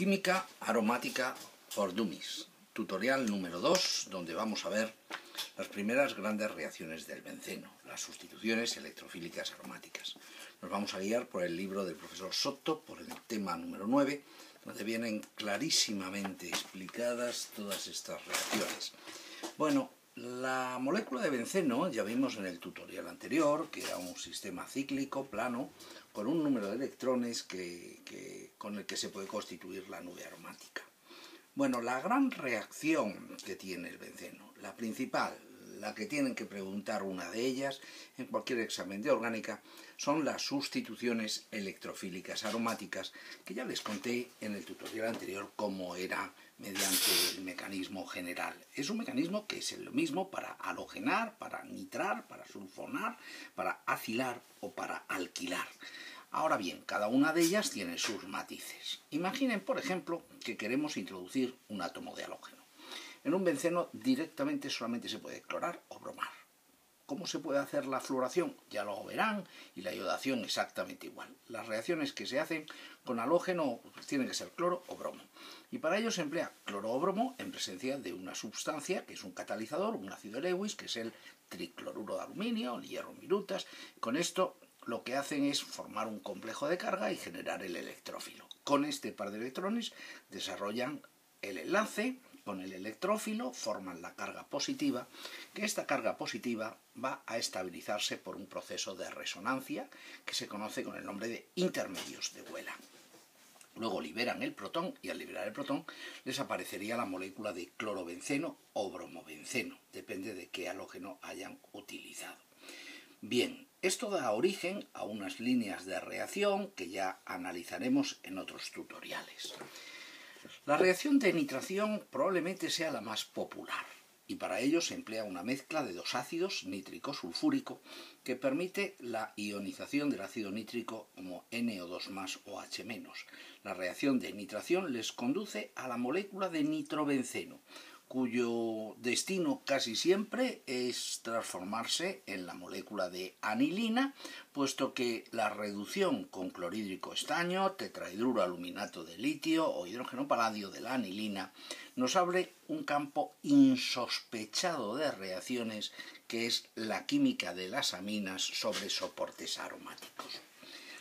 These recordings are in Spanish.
Química aromática for dummies, tutorial número 2, donde vamos a ver las primeras grandes reacciones del benceno, las sustituciones electrofílicas aromáticas. Nos vamos a guiar por el libro del profesor Soto, por el tema número 9, donde vienen clarísimamente explicadas todas estas reacciones. Bueno, la molécula de benceno ya vimos en el tutorial anterior, que era un sistema cíclico plano con un número de electrones con el que se puede constituir la nube aromática. Bueno, la gran reacción que tiene el benceno, la principal, la que tienen que preguntar una de ellas en cualquier examen de orgánica, son las sustituciones electrofílicas aromáticas, que ya les conté en el tutorial anterior cómo era mediante el mecanismo general. Es un mecanismo que es lo mismo para halogenar, para nitrar, para sulfonar, para acilar o para alquilar. Ahora bien, cada una de ellas tiene sus matices. Imaginen, por ejemplo, que queremos introducir un átomo de halógeno. En un benceno directamente solamente se puede clorar o bromar. ¿Cómo se puede hacer la fluoración? Ya lo verán, y la iodación exactamente igual. Las reacciones que se hacen con halógeno tienen que ser cloro o bromo. Y para ello se emplea cloro o bromo en presencia de una sustancia que es un catalizador, un ácido Lewis, que es el tricloruro de aluminio, el hierro en virutas. Con esto lo que hacen es formar un complejo de carga y generar el electrófilo. Con este par de electrones desarrollan el enlace con el electrófilo, forman la carga positiva, que esta carga positiva va a estabilizarse por un proceso de resonancia que se conoce con el nombre de intermedios de Wheeler. Luego liberan el protón y al liberar el protón les aparecería la molécula de clorobenceno o bromobenceno, depende de qué halógeno hayan utilizado. Bien, esto da origen a unas líneas de reacción que ya analizaremos en otros tutoriales. La reacción de nitración probablemente sea la más popular y para ello se emplea una mezcla de dos ácidos nítrico-sulfúrico que permite la ionización del ácido nítrico como NO2+ o H-. La reacción de nitración les conduce a la molécula de nitrobenceno, cuyo destino casi siempre es transformarse en la molécula de anilina, puesto que la reducción con clorhídrico estaño, tetrahidruro aluminato de litio o hidrógeno paladio de la anilina nos abre un campo insospechado de reacciones que es la química de las aminas sobre soportes aromáticos.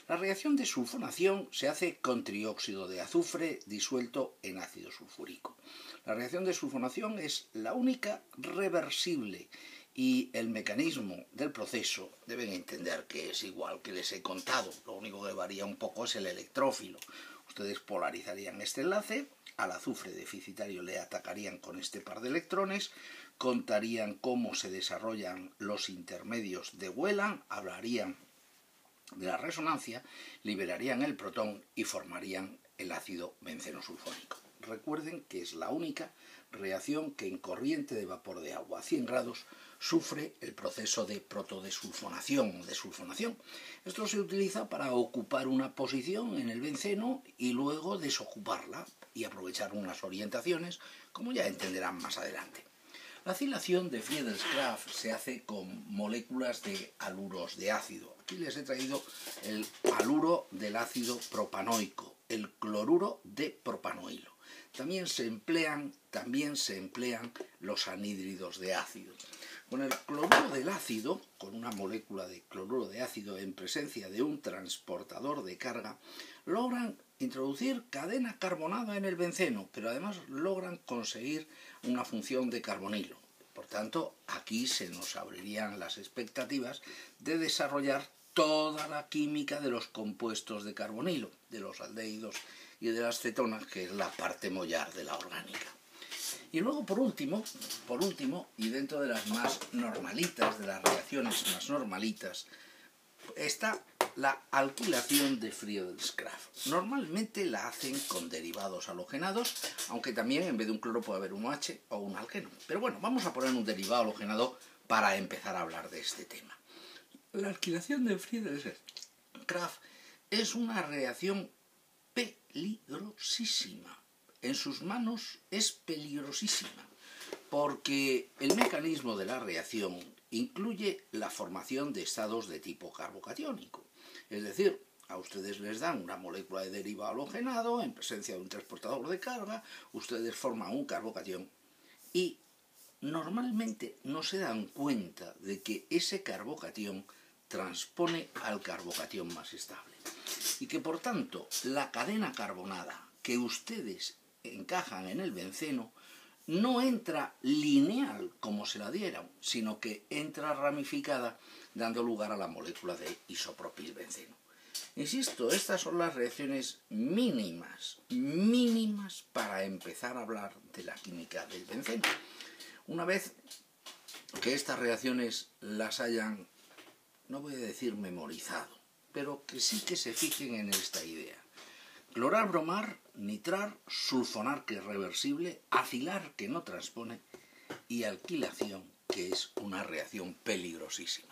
La reacción de sulfonación se hace con trióxido de azufre disuelto en ácido sulfúrico. La reacción de sulfonación es la única reversible y el mecanismo del proceso deben entender que es igual que les he contado. Lo único que varía un poco es el electrófilo. Ustedes polarizarían este enlace, al azufre deficitario le atacarían con este par de electrones, contarían cómo se desarrollan los intermedios de Wheeler, hablarían de la resonancia, liberarían el protón y formarían el ácido benceno-sulfónico. Recuerden que es la única reacción que en corriente de vapor de agua a 100 grados sufre el proceso de protodesulfonación o desulfonación. Esto se utiliza para ocupar una posición en el benceno y luego desocuparla y aprovechar unas orientaciones, como ya entenderán más adelante. La acilación de Friedel-Crafts se hace con moléculas de haluros de ácido. Aquí les he traído el haluro del ácido propanoico, el cloruro de propanoilo. También se emplean los anhídridos de ácido. Con el cloruro del ácido, con una molécula de cloruro de ácido en presencia de un transportador de carga, logran introducir cadena carbonada en el benceno, pero además logran conseguir una función de carbonilo. Por tanto, aquí se nos abrirían las expectativas de desarrollar toda la química de los compuestos de carbonilo, de los aldehídos y de las cetonas, que es la parte mollar de la orgánica. Y luego, por último, y dentro de las más normalitas, de las reacciones más normalitas, está la alquilación de Friedel-Crafts. Normalmente la hacen con derivados halogenados, aunque también en vez de un cloro puede haber un OH o un alqueno. Pero bueno, vamos a poner un derivado halogenado para empezar a hablar de este tema. La alquilación de Friedel-Crafts es una reacción peligrosísima. En sus manos es peligrosísima, porque el mecanismo de la reacción incluye la formación de estados de tipo carbocatiónico. Es decir, A ustedes les dan una molécula de derivado halogenado en presencia de un transportador de carga, ustedes forman un carbocatión y normalmente no se dan cuenta de que ese carbocatión transpone al carbocatión más estable y que por tanto la cadena carbonada que ustedes encajan en el benceno no entra lineal como se la dieran, sino que entra ramificada dando lugar a la molécula de isopropilbenceno. Insisto, estas son las reacciones mínimas para empezar a hablar de la química del benceno. Una vez que estas reacciones las hayan, no voy a decir memorizado, pero que sí que se fijen en esta idea. Clorar, bromar, nitrar, sulfonar, que es reversible, acilar, que no transpone, y alquilación, que es una reacción peligrosísima.